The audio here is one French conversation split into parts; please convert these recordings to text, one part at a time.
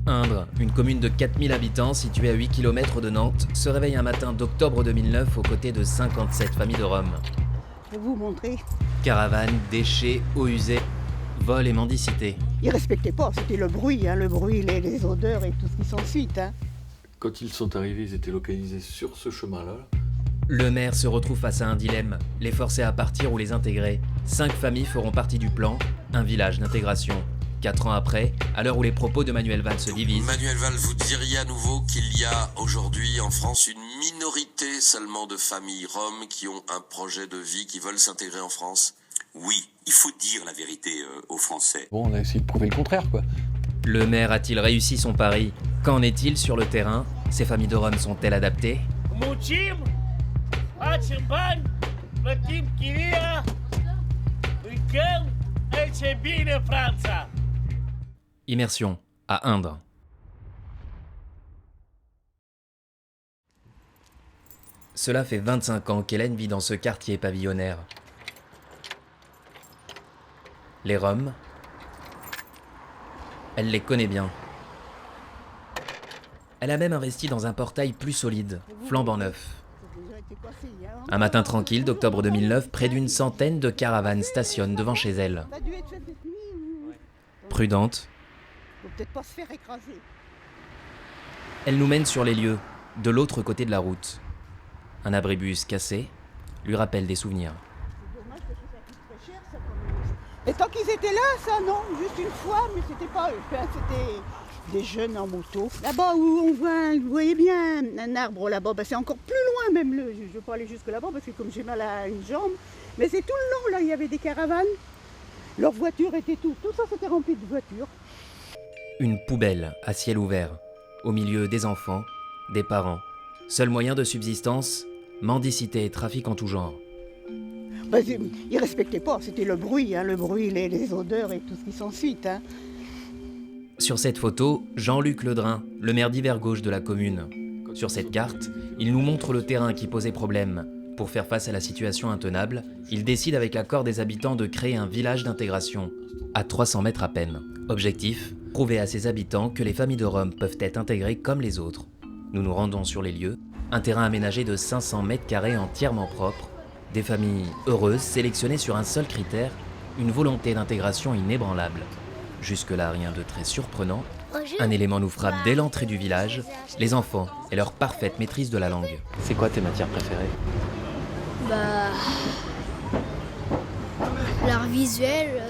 Indre, une commune de 4000 habitants située à 8 km de Nantes, se réveille un matin d'octobre 2009 aux côtés de 57 familles de Roms. Je vais vous montrer. Caravanes, déchets, eaux usées, vol et mendicité. Ils respectaient pas, c'était le bruit, les odeurs et tout ce qui s'ensuit. Quand ils sont arrivés, ils étaient localisés sur ce chemin-là. Le maire se retrouve face à un dilemme, les forcer à partir ou les intégrer. 5 familles feront partie du plan, un village d'intégration. 4 ans après, à l'heure où les propos de Manuel Valls se divisent, Manuel Valls, vous diriez à nouveau qu'il y a aujourd'hui en France une minorité seulement de familles roms qui ont un projet de vie, qui veulent s'intégrer en France? Oui, il faut dire la vérité aux Français. Bon, on a essayé de prouver le contraire, quoi. le maire a-t-il réussi son pari? Qu'en est-il sur le terrain? Ces familles de Roms sont-elles adaptées? Muncim, facem bani, plătim chiria, mâncăm, aici e bine Franța. Immersion à Indre. Cela fait 25 ans qu'Hélène vit dans ce quartier pavillonnaire. Les Roms, elle les connaît bien. Elle a même investi dans un portail plus solide, flambant neuf. Un matin tranquille d'octobre 2009, près d'une centaine de caravanes stationnent devant chez elle. Prudente, Faut peut-être pas se faire écraser. elle nous mène sur les lieux, de l'autre côté de la route. Un abribus cassé lui rappelle des souvenirs. C'est dommage parce que ça coûte très cher, ça, quand même. Et tant qu'ils étaient là, ça, non, juste une fois, mais c'était pas eux. Enfin, c'était des jeunes en moto. Là-bas où on voit, vous voyez bien, un arbre là-bas, c'est encore plus loin même. Je ne veux pas aller jusque là-bas parce que comme j'ai mal à une jambe, mais c'est tout le long, là, il y avait des caravanes. Leurs voitures étaient tout ça c'était rempli de voitures. Une poubelle à ciel ouvert, au milieu des enfants, des parents. Seul moyen de subsistance, mendicité et trafic en tout genre. Ils respectaient pas, c'était le bruit, les odeurs et tout ce qui s'ensuit. Sur cette photo, Jean-Luc Ledrin, le maire d'hiver gauche de la commune. Sur cette carte, il nous montre le terrain qui posait problème. Pour faire face à la situation intenable, il décide avec l'accord des habitants de créer un village d'intégration, à 300 mètres à peine. Objectif, prouver à ses habitants que les familles de Roms peuvent être intégrées comme les autres. Nous nous rendons sur les lieux, un terrain aménagé de 500 mètres carrés entièrement propre, des familles heureuses sélectionnées sur un seul critère, une volonté d'intégration inébranlable. Jusque-là, rien de très surprenant. Un élément nous frappe dès l'entrée du village, les enfants et leur parfaite maîtrise de la langue. C'est quoi tes matières préférées? L'art visuel,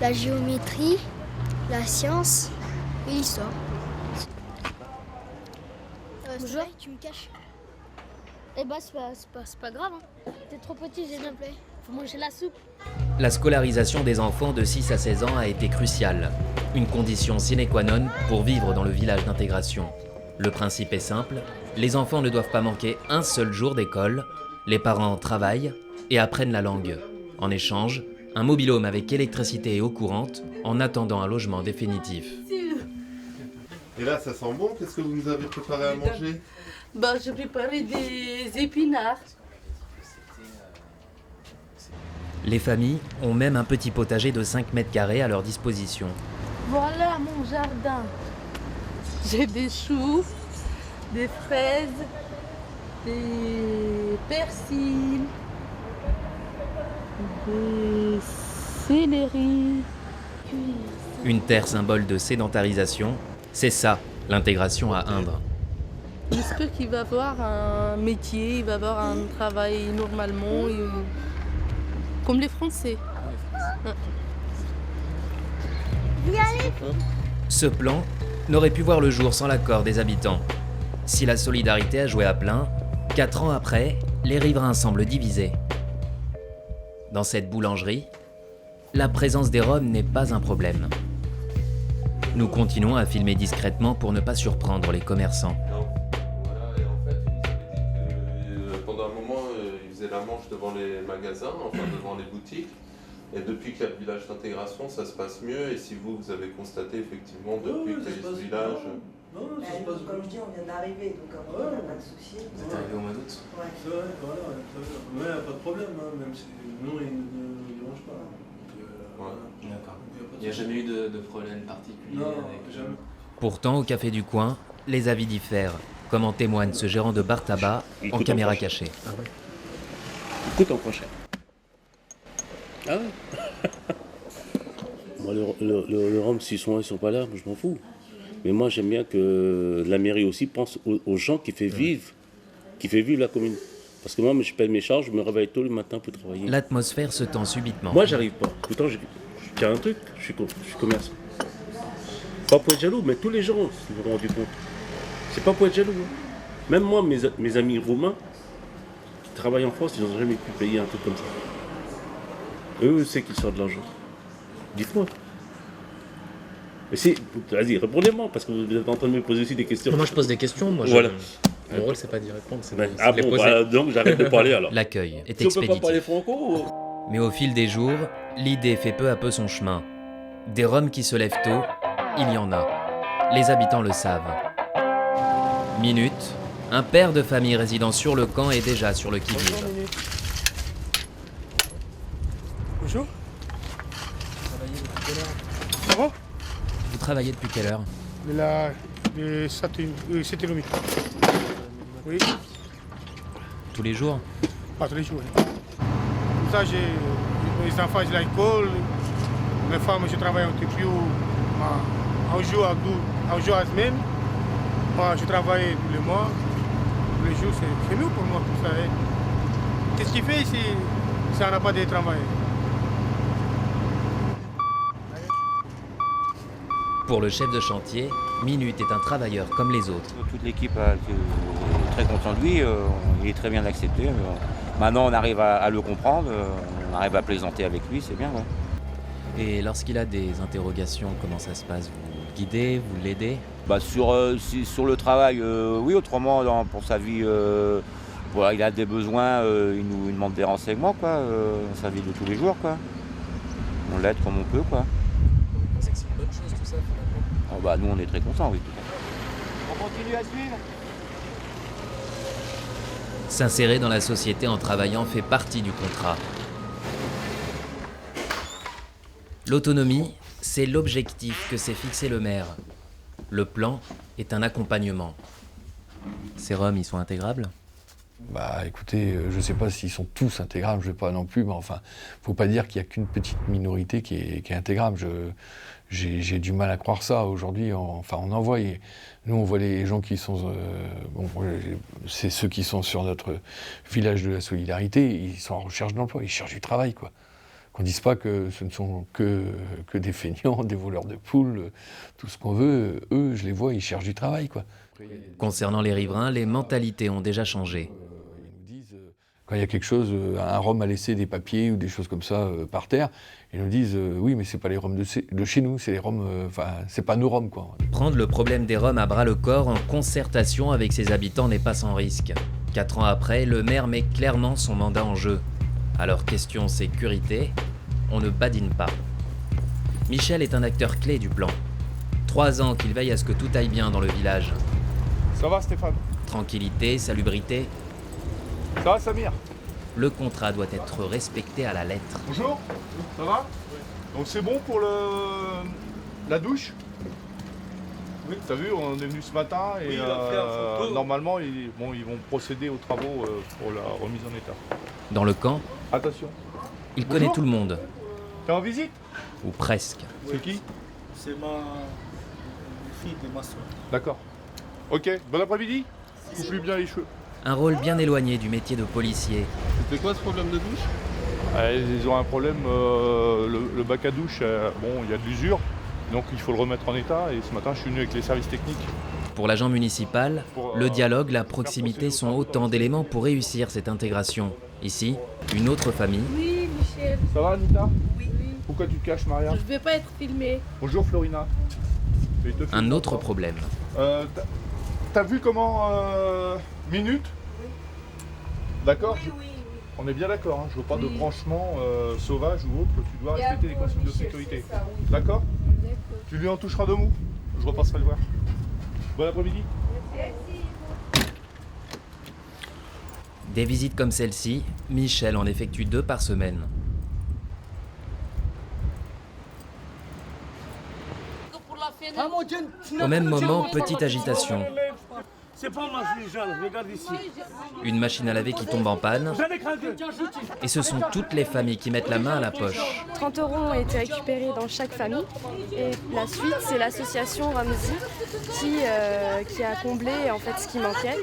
la géométrie, la science et l'histoire. Bonjour, tu me caches. Eh bah c'est pas grave, hein. T'es trop petit, s'il te plaît. Faut manger la soupe. La scolarisation des enfants de 6 à 16 ans a été cruciale, une condition sine qua non pour vivre dans le village d'intégration. Le principe est simple, les enfants ne doivent pas manquer un seul jour d'école, les parents travaillent et apprennent la langue. En échange, un mobil-home avec électricité et eau courante en attendant un logement définitif. Et là, ça sent bon. Qu'est-ce que vous nous avez préparé à manger? J'ai préparé des épinards. Les familles ont même un petit potager de 5 mètres carrés à leur disposition. Voilà mon jardin. J'ai des choux, des fraises, des persils, des céleri. Une terre symbole de sédentarisation, c'est ça, l'intégration à Indre. J'espère qu'il va avoir un métier, il va avoir un travail normalement, comme les Français. Ce plan n'aurait pu voir le jour sans l'accord des habitants. Si la solidarité a joué à plein, 4 ans après, les riverains semblent divisés. Dans cette boulangerie, la présence des Roms n'est pas un problème. Nous continuons à filmer discrètement pour ne pas surprendre les commerçants. Voilà, et en fait, ils nous avaient dit que pendant un moment, ils faisaient la manche devant les magasins, enfin devant les boutiques. Et depuis qu'il y a le village d'intégration, ça se passe mieux. Et si vous avez constaté effectivement depuis qu'il y a ce village... Non, ça se passe comme je dis, on vient d'arriver, donc il n'y a pas de souci. Vous êtes arrivé au mois d'août? Ouais. C'est vrai, voilà, il n'y a pas de problème, hein, même si nous, ils ne nous dérangent pas. Donc, D'accord. donc, Il n'y a jamais eu de problème particulier Non, avec... jamais. Pourtant, au café du coin, les avis diffèrent, comme en témoigne ce gérant de bar tabac en caméra cachée. Ah ouais. Il coûte encore cher. Ah ouais. Moi, le rhum, s'ils sont là, ils sont pas là, je m'en fous. Mais moi, j'aime bien que la mairie aussi pense aux gens qui fait vivre la commune. Parce que moi, je paye mes charges, je me réveille tôt le matin pour travailler. L'atmosphère se tend subitement. Moi, j'arrive pas. Pourtant, je tiens un truc, je suis commerçant. Pas pour être jaloux, mais tous les gens se sont rendus compte. C'est pas pour être jaloux. Hein. Même moi, mes amis roumains qui travaillent en France, ils n'ont jamais pu payer un truc comme ça. Eux, c'est qu'ils sortent de l'argent. Dites-moi. Mais si, vas-y, répondez-moi, parce que vous êtes en train de me poser aussi des questions. Moi, je pose des questions. Moi, voilà. Mon rôle, c'est pas d'y répondre, c'est Ben, de les poser. Bah, donc j'arrête de parler alors. L'accueil est Si on peut pas expéditif. parler franco. Mais au fil des jours, l'idée fait peu à peu son chemin. Des Roms qui se lèvent tôt, il y en a. Les habitants le savent. Minute, un père de famille résidant sur le camp est déjà sur le qui-vive. Bonjour. Vous travaillez depuis quelle heure? Mais là, c'était le midi. Oui, Tous les jours? pas tous les jours. Comme ça, j'ai mes enfants à l'école, mes femmes, je travaille un petit peu, un jour à la semaine. Moi, je travaille tous les mois. Tous les jours, c'est mieux pour moi. Pour ça, hein. Qu'est-ce qu'il fait si on n'a pas de travail? Pour le chef de chantier, Minute est un travailleur comme les autres. Toute l'équipe est très contente de lui, il est très bien accepté. Maintenant, on arrive à le comprendre, on arrive à plaisanter avec lui, c'est bien. Ouais. Et lorsqu'il a des interrogations, comment ça se passe? Vous le guidez, vous l'aidez? Sur le travail, oui, autrement, pour sa vie, voilà, il a des besoins, il nous demande des renseignements, quoi, sa vie de tous les jours. Quoi. On l'aide comme on peut. Quoi. C'est que c'est une bonne chose tout ça finalement. Nous, on est très contents, oui. On continue à suivre. S'insérer dans la société en travaillant fait partie du contrat. L'autonomie, c'est l'objectif que s'est fixé le maire. Le plan est un accompagnement. Ces Roms, ils sont intégrables? Bah écoutez, je ne sais pas s'ils sont tous intégrables, je ne vais pas non plus, mais enfin, faut pas dire qu'il n'y a qu'une petite minorité qui est intégrable. J'ai du mal à croire ça aujourd'hui. On en voit. Nous, on voit les gens qui sont... c'est ceux qui sont sur notre village de la solidarité, ils sont en recherche d'emploi, ils cherchent du travail, quoi. Qu'on ne dise pas que ce ne sont que des feignants, des voleurs de poules, tout ce qu'on veut. Eux, je les vois, ils cherchent du travail, quoi. Concernant les riverains, les mentalités ont déjà changé. Quand il y a quelque chose, un Rom a laissé des papiers ou des choses comme ça par terre, ils nous disent oui, mais c'est pas les Roms de chez nous, c'est les Roms, c'est pas nos Roms, quoi. Prendre le problème des Roms à bras le corps en concertation avec ses habitants n'est pas sans risque. 4 ans après, le maire met clairement son mandat en jeu. Alors question sécurité, on ne badine pas. Michel est un acteur clé du plan. 3 ans qu'il veille à ce que tout aille bien dans le village. Ça va, Stéphane? Tranquillité, salubrité. Ça va, Samir? Le contrat doit être respecté à la lettre. Bonjour, ça va? Donc c'est bon pour la douche? Oui. T'as vu, on est venu ce matin et normalement ils vont procéder aux travaux pour la remise en état. Dans le camp, attention. Il connaît tout le monde. T'es en visite? Ou presque. C'est qui? C'est ma fille de ma soeur. D'accord. Ok, bon après-midi. Coupe-lui bien les cheveux. Un rôle bien éloigné du métier de policier. C'était quoi ce problème de douche? Ils ont un problème, le bac à douche, il y a de l'usure, donc il faut le remettre en état et ce matin je suis venu avec les services techniques. Pour l'agent municipal, le dialogue, la proximité sont autant d'éléments pour réussir cette intégration. Ici, une autre famille. Oui, Michel. Ça va, Anita? Oui. Pourquoi tu te caches, Maria? Je vais pas être filmée. Bonjour, Florina. Un autre problème. T'as vu comment Minute? Oui. D'accord? Oui. On est bien d'accord, hein, je veux pas de branchement sauvage ou autre, tu dois respecter les consignes de sécurité. Ça, oui. D'accord? Tu lui en toucheras 2 mots, je repasserai le voir. Bon après-midi. Des visites comme celle-ci, Michel en effectue 2 par semaine. Au même moment, petite agitation. C'est pas ma fille, Jeanne, regarde ici. Une machine à laver qui tombe en panne. Et ce sont toutes les familles qui mettent la main à la poche. 30 € ont été récupérés dans chaque famille. Et la suite, c'est l'association Ramzi qui a comblé en fait ce qui manquait.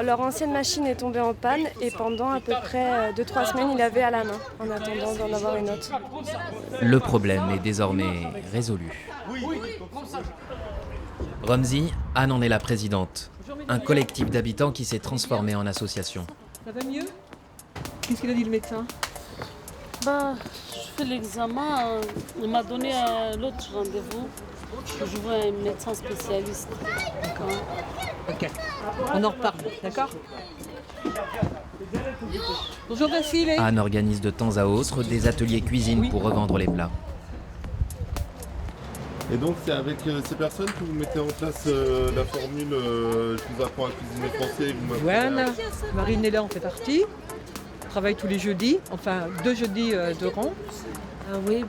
Leur ancienne machine est tombée en panne et pendant à peu près 2-3 semaines, ils l'avaient à la main en attendant d'en avoir une autre. Le problème est désormais résolu. Ramzi, Anne en est la présidente. Un collectif d'habitants qui s'est transformé en association. Ça va mieux? Qu'est-ce qu'il a dit le médecin? Je fais l'examen, il m'a donné l'autre rendez-vous. Je vois un médecin spécialiste. D'accord. Ok. On en reparle, d'accord? Bonjour Vasile. Anne organise de temps à autre des ateliers cuisine pour revendre les plats. Et donc c'est avec ces personnes que vous mettez en place la formule je vous apprends à cuisiner français. Voilà, Marinella en fait partie. On travaille tous les jeudis, enfin 2 jeudis de rang. Ah oui,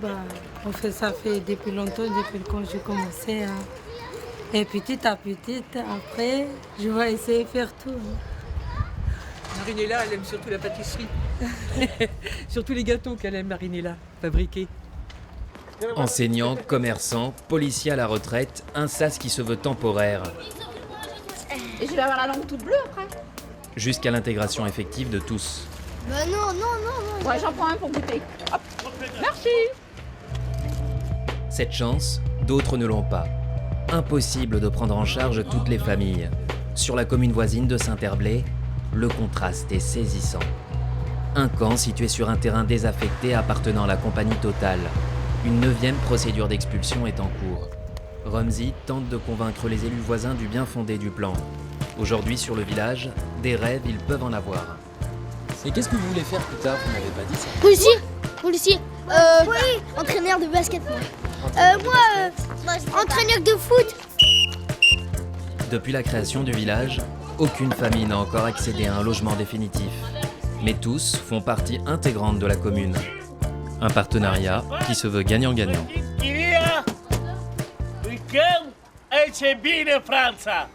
on fait ça depuis longtemps, depuis quand j'ai commencé. Et petit à petit, après, je vais essayer de faire tout. Marinella, elle aime surtout la pâtisserie. Surtout les gâteaux qu'elle aime, Marinella, fabriqués. Enseignants, commerçants, policiers à la retraite, un sas qui se veut temporaire. Et je vais avoir la langue toute bleue après. Jusqu'à l'intégration effective de tous. Bah non. Ouais, j'en prends un pour goûter. Hop. Merci. Cette chance, d'autres ne l'ont pas. Impossible de prendre en charge toutes les familles. Sur la commune voisine de Saint-Herblay, le contraste est saisissant. Un camp situé sur un terrain désaffecté appartenant à la compagnie Total. Une 9e procédure d'expulsion est en cours. Ramzi tente de convaincre les élus voisins du bien fondé du plan. Aujourd'hui, sur le village, des rêves, ils peuvent en avoir. Et qu'est-ce que vous voulez faire plus tard? Vous m'avez pas dit ça. Policier. Entraîneur de basket. Moi, entraîneur de foot. Depuis la création du village, aucune famille n'a encore accédé à un logement définitif. Mais tous font partie intégrante de la commune. Un partenariat qui se veut gagnant-gagnant. Weekend, e c'è bene Franza.